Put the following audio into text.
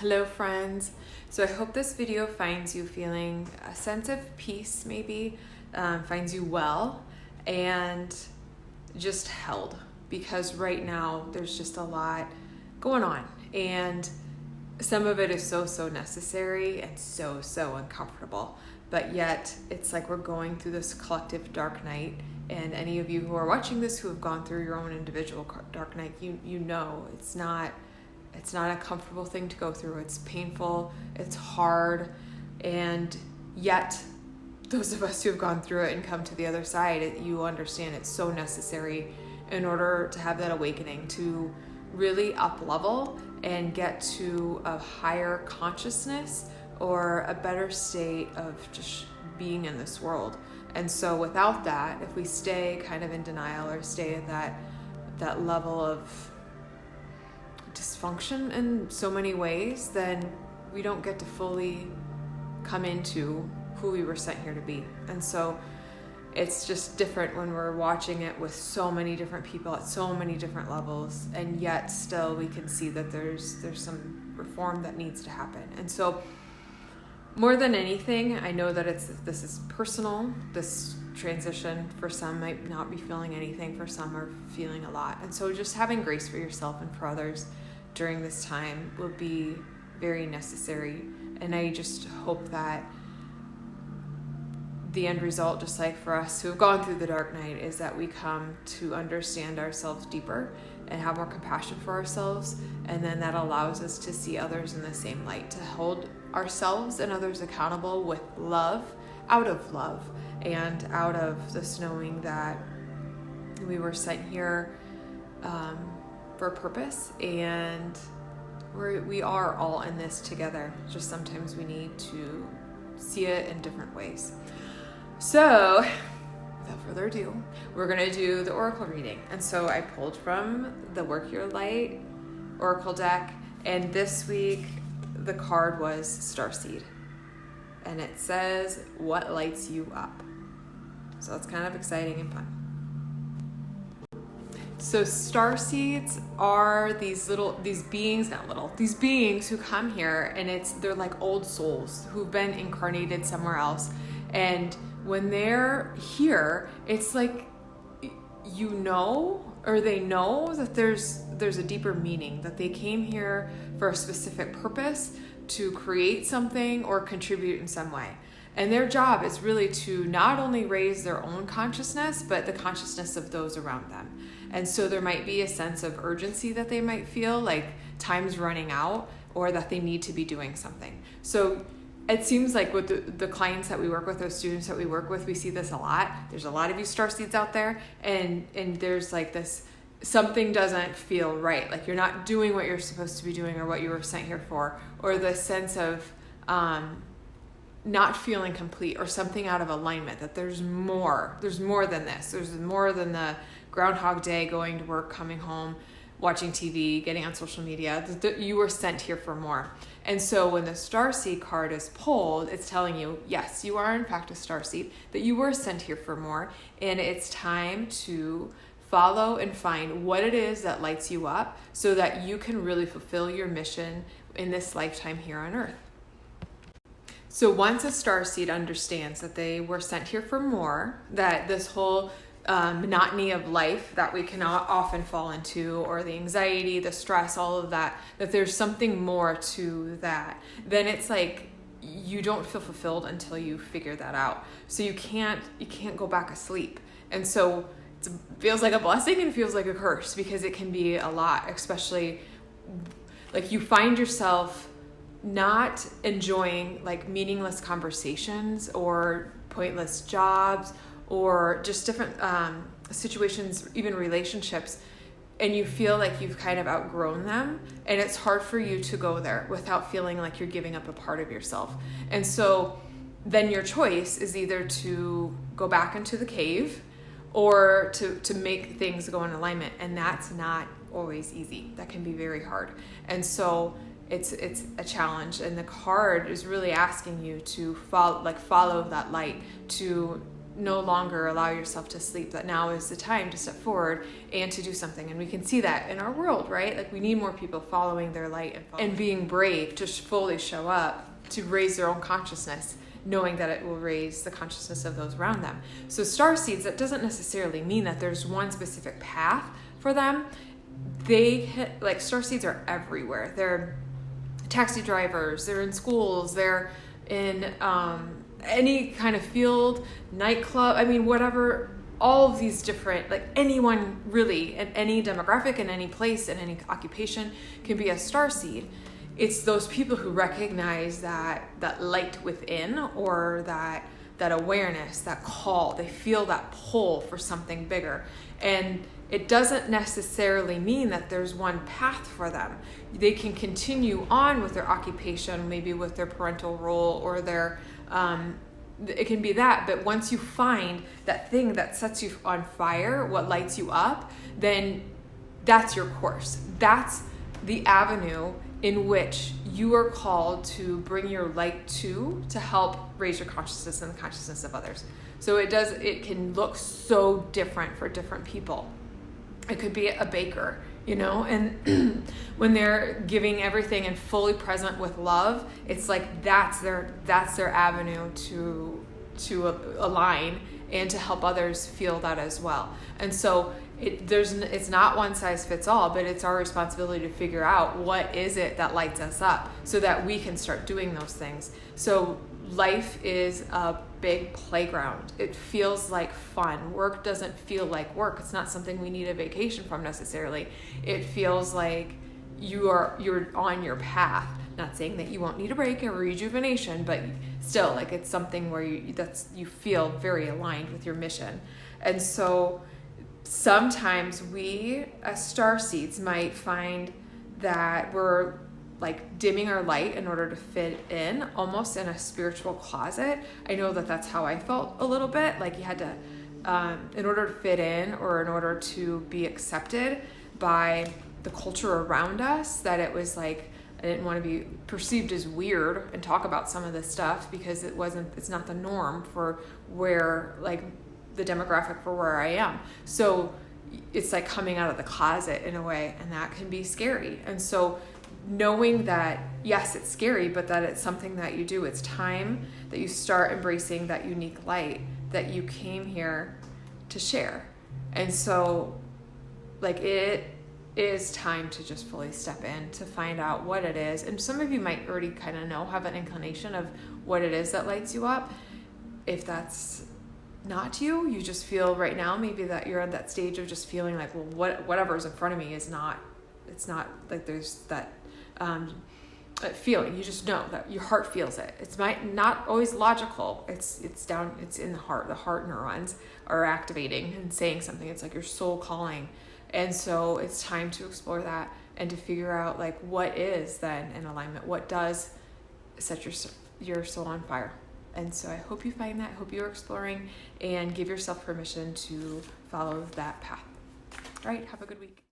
Hello friends. So I hope this video finds you feeling a sense of peace, maybe, finds you well and just held, because right now there's just a lot going on and some of it is so necessary and so uncomfortable, but yet it's like we're going through this collective dark night. And any of you who are watching this who have gone through your own individual dark night, you know it's not a comfortable thing to go through. It's painful, it's hard, and yet those of us who have gone through it and come to the other side, you understand it's so necessary in order to have that awakening, to really up level and get to a higher consciousness or a better state of just being in this world. And so without that, if we stay kind of in denial or stay at that level of dysfunction in so many ways, then we don't get to fully come into who we were sent here to be. And so it's just different when we're watching it with so many different people at so many different levels, and yet still we can see that there's some reform that needs to happen. And so more than anything, I know that this is personal. This transition for some might not be feeling anything, for some are feeling a lot. And so just having grace for yourself and for others during this time will be very necessary. And I just hope that the end result, just like for us who have gone through the dark night, is that we come to understand ourselves deeper and have more compassion for ourselves. And then that allows us to see others in the same light, to hold ourselves and others accountable with love, out of love, and out of this knowing that we were sent here for a purpose, and we are all in this together. Just sometimes we need to see it in different ways. So without further ado, we're going to do the oracle reading. And so I pulled from the Work Your Light oracle deck, and this week the card was Starseed, and it says, what lights you up? So it's kind of exciting and fun. So starseeds are these beings who come here, and they're like old souls who've been incarnated somewhere else. And when they're here, it's like, they know that there's a deeper meaning, that they came here for a specific purpose, to create something or contribute in some way. And their job is really to not only raise their own consciousness, but the consciousness of those around them. And so there might be a sense of urgency that they might feel, like time's running out, or that they need to be doing something. So it seems like with the clients that we work with, or students that we work with, we see this a lot. There's a lot of you starseeds out there, and there's like this, something doesn't feel right. Like you're not doing what you're supposed to be doing or what you were sent here for, or the sense of not feeling complete, or something out of alignment, that there's more than this. There's more than the Groundhog Day, going to work, coming home, watching TV, getting on social media. You were sent here for more. And so when the Starseed card is pulled, it's telling you, yes, you are in fact a Starseed, that you were sent here for more, and it's time to follow and find what it is that lights you up, so that you can really fulfill your mission in this lifetime here on Earth. So once a starseed understands that they were sent here for more, that this whole monotony of life that we can often fall into, or the anxiety, the stress, all of that there's something more to that, then it's like you don't feel fulfilled until you figure that out. So you can't go back asleep. And so it feels like a blessing and feels like a curse, because it can be a lot, especially like you find yourself not enjoying like meaningless conversations or pointless jobs, or just different situations, even relationships, and you feel like you've kind of outgrown them, and it's hard for you to go there without feeling like you're giving up a part of yourself. And so then your choice is either to go back into the cave, or to make things go in alignment, and that's not always easy. That can be very hard. And so it's a challenge, and the card is really asking you to follow that light, to no longer allow yourself to sleep, that now is the time to step forward and to do something. And we can see that in our world, right? Like we need more people following their light and being brave to fully show up, to raise their own consciousness, knowing that it will raise the consciousness of those around them. So star seeds, that doesn't necessarily mean that there's one specific path for them. Like star seeds are everywhere. They're taxi drivers, they're in schools, they're in any kind of field, nightclub, I mean, whatever, all of these different, like anyone really in any demographic, in any place, in any occupation can be a star seed. It's those people who recognize that light within, or that awareness, that call. They feel that pull for something bigger. And it doesn't necessarily mean that there's one path for them. They can continue on with their occupation, maybe with their parental role or their, it can be that, but once you find that thing that sets you on fire, what lights you up, then that's your course. That's the avenue in which you are called to bring your light to help raise your consciousness and the consciousness of others. So it can look so different for different people. It could be a baker, and when they're giving everything and fully present with love, it's like that's their avenue to align and to help others feel that as well. And so it's not one size fits all, but it's our responsibility to figure out what is it that lights us up so that we can start doing those things. So life is a big playground. It feels like fun. Work doesn't feel like work. It's not something we need a vacation from necessarily. It feels like you're on your path. Not saying that you won't need a break or rejuvenation, but still, like, it's something where you feel very aligned with your mission. And so sometimes we as star seeds might find that we're like dimming our light in order to fit in, almost in a spiritual closet. I know that that's how I felt a little bit, like you had to, in order to fit in or in order to be accepted by the culture around us, that it was like, I didn't want to be perceived as weird and talk about some of this stuff because it's not the norm for where, like, the demographic for where I am. So it's like coming out of the closet in a way, and that can be scary. And so knowing that, yes, it's scary, but that it's something that you do. It's time that you start embracing that unique light that you came here to share. And so, like, it is time to just fully step in to find out what it is. And some of you might already kind of have an inclination of what it is that lights you up. If that's not you just feel right now maybe that you're at that stage of just feeling like, well, whatever's in front of me it's not like there's that feeling. You just know that your heart feels it. It's not always logical. It's in the heart. The heart neurons are activating and saying something. It's like your soul calling. And so it's time to explore that and to figure out, like, what is then in alignment? What does set your soul on fire? And so I hope you find that. I hope you're exploring and give yourself permission to follow that path. All right, have a good week.